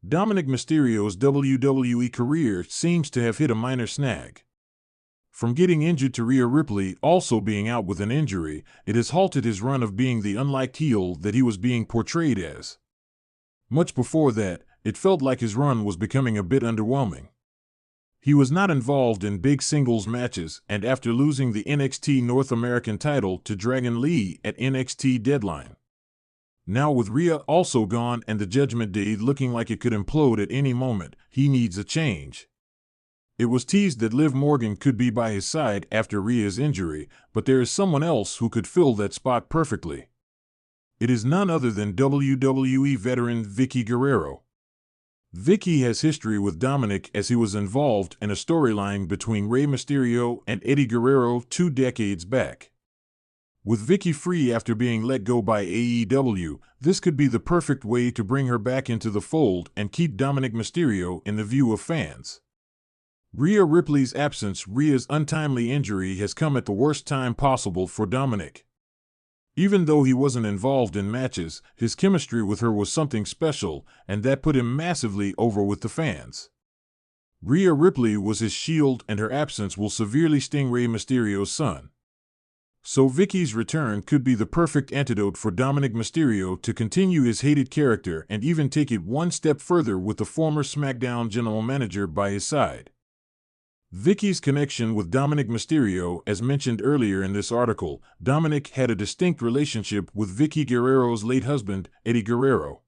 Dominik Mysterio's WWE career seems to have hit a minor snag. From getting injured to Rhea Ripley also being out with an injury, it has halted his run of being the unliked heel that he was being portrayed as. Much before that, it felt like his run was becoming a bit underwhelming. He was not involved in big singles matches, and after losing the NXT North American title to Dragon Lee at NXT Deadline. Now with Rhea also gone and the Judgment Day looking like it could implode at any moment, he needs a change. It was teased that Liv Morgan could be by his side after Rhea's injury, but there is someone else who could fill that spot perfectly. It is none other than WWE veteran Vickie Guerrero. Vickie has history with Dominik as he was involved in a storyline between Rey Mysterio and Eddie Guerrero 2 decades back. With Vickie free after being let go by AEW, this could be the perfect way to bring her back into the fold and keep Dominik Mysterio in the view of fans. Rhea Ripley's absence. Rhea's untimely injury has come at the worst time possible for Dominik. Even though he wasn't involved in matches, his chemistry with her was something special, and that put him massively over with the fans. Rhea Ripley was his shield, and her absence will severely sting Rey Mysterio's son. So Vickie's return could be the perfect antidote for Dominik Mysterio to continue his hated character and even take it one step further with the former SmackDown general manager by his side. Vickie's connection with Dominik Mysterio, as mentioned earlier in this article, Dominik had a distinct relationship with Vickie Guerrero's late husband, Eddie Guerrero.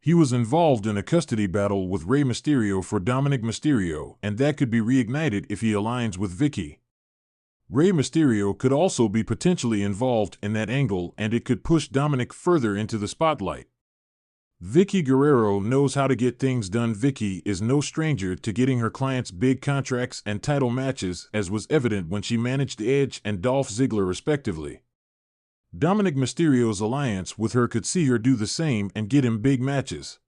He was involved in a custody battle with Rey Mysterio for Dominik Mysterio, and that could be reignited if he aligns with Vickie. Rey Mysterio could also be potentially involved in that angle, and it could push Dominik further into the spotlight. Vickie Guerrero knows how to get things done. Vickie is no stranger to getting her clients big contracts and title matches, as was evident when she managed Edge and Dolph Ziggler respectively. Dominik Mysterio's alliance with her could see her do the same and get him big matches.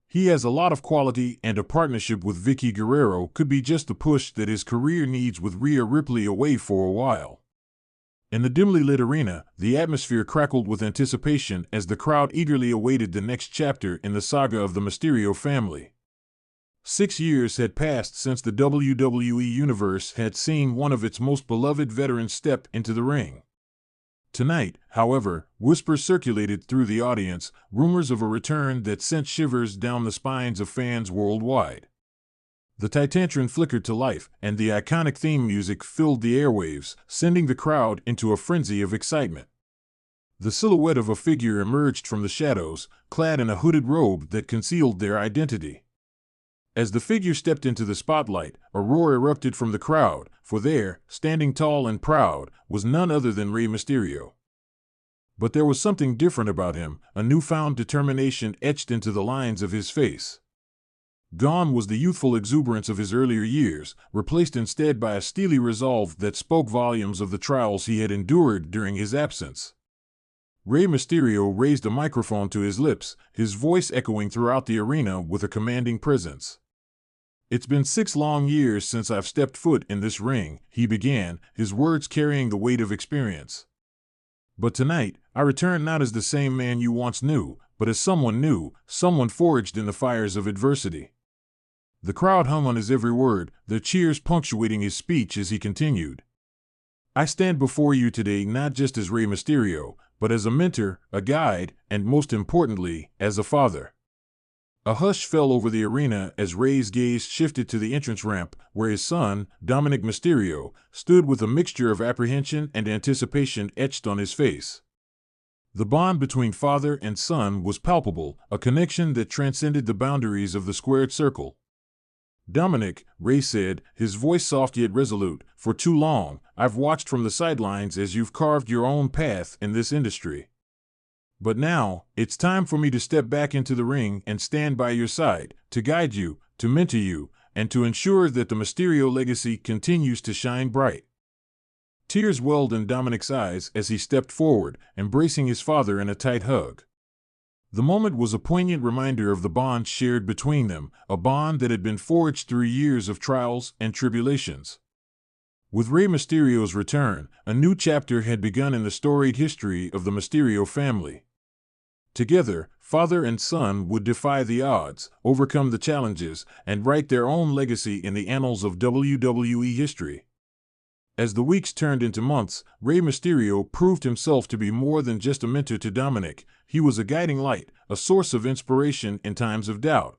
He has a lot of quality, and a partnership with Vickie Guerrero could be just the push that his career needs with Rhea Ripley away for a while. In the dimly lit arena, the atmosphere crackled with anticipation as the crowd eagerly awaited the next chapter in the saga of the Mysterio family. 6 years had passed since the WWE Universe had seen one of its most beloved veterans step into the ring. Tonight, however, whispers circulated through the audience, rumors of a return that sent shivers down the spines of fans worldwide. The Titantron flickered to life, and the iconic theme music filled the airwaves, sending the crowd into a frenzy of excitement. The silhouette of a figure emerged from the shadows, clad in a hooded robe that concealed their identity. As the figure stepped into the spotlight, a roar erupted from the crowd, for there, standing tall and proud, was none other than Rey Mysterio. But there was something different about him, a newfound determination etched into the lines of his face. Gone was the youthful exuberance of his earlier years, replaced instead by a steely resolve that spoke volumes of the trials he had endured during his absence. Rey Mysterio raised a microphone to his lips, his voice echoing throughout the arena with a commanding presence. "It's been 6 long years since I've stepped foot in this ring," he began, his words carrying the weight of experience. "But tonight, I return not as the same man you once knew, but as someone new, someone forged in the fires of adversity." The crowd hung on his every word, their cheers punctuating his speech as he continued. "I stand before you today not just as Rey Mysterio, but as a mentor, a guide, and most importantly, as a father." A hush fell over the arena as Rey's gaze shifted to the entrance ramp, where his son, Dominik Mysterio, stood with a mixture of apprehension and anticipation etched on his face. The bond between father and son was palpable, a connection that transcended the boundaries of the squared circle. "Dominik," Rey said, his voice soft yet resolute, "for too long, I've watched from the sidelines as you've carved your own path in this industry. But now, it's time for me to step back into the ring and stand by your side, to guide you, to mentor you, and to ensure that the Mysterio legacy continues to shine bright." Tears welled in Dominik's eyes as he stepped forward, embracing his father in a tight hug. The moment was a poignant reminder of the bond shared between them, a bond that had been forged through years of trials and tribulations. With Rey Mysterio's return, a new chapter had begun in the storied history of the Mysterio family. Together, father and son would defy the odds, overcome the challenges, and write their own legacy in the annals of WWE history. As the weeks turned into months, Rey Mysterio proved himself to be more than just a mentor to Dominik. He was a guiding light, a source of inspiration in times of doubt.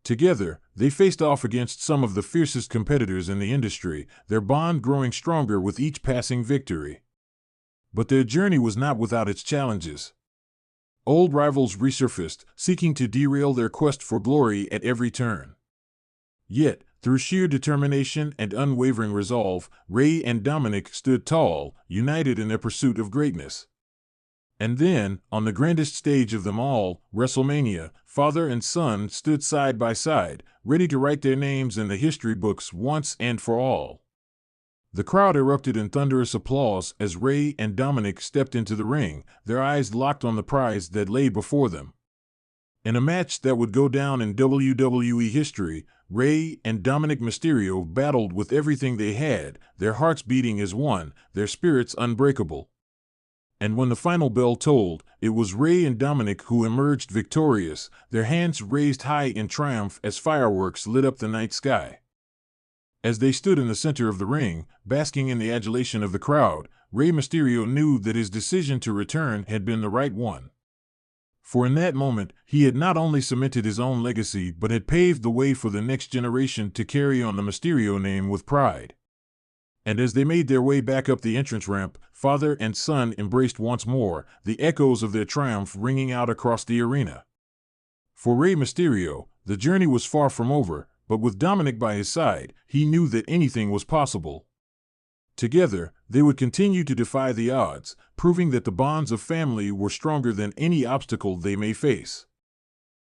Together, they faced off against some of the fiercest competitors in the industry, their bond growing stronger with each passing victory. But their journey was not without its challenges. Old rivals resurfaced, seeking to derail their quest for glory at every turn. Yet, through sheer determination and unwavering resolve, Rey and Dominik stood tall, united in their pursuit of greatness. And then, on the grandest stage of them all, WrestleMania, father and son stood side by side, ready to write their names in the history books once and for all. The crowd erupted in thunderous applause as Rey and Dominik stepped into the ring, their eyes locked on the prize that lay before them. In a match that would go down in WWE history, Rey and Dominik Mysterio battled with everything they had, their hearts beating as one, their spirits unbreakable. And when the final bell tolled, it was Rey and Dominik who emerged victorious, their hands raised high in triumph as fireworks lit up the night sky. As they stood in the center of the ring, basking in the adulation of the crowd, Rey Mysterio knew that his decision to return had been the right one. For in that moment, he had not only cemented his own legacy but had paved the way for the next generation to carry on the Mysterio name with pride. And as they made their way back up the entrance ramp, father and son embraced once more, the echoes of their triumph ringing out across the arena. For Rey Mysterio, the journey was far from over, but with Dominik by his side, he knew that anything was possible. Together, they would continue to defy the odds, proving that the bonds of family were stronger than any obstacle they may face.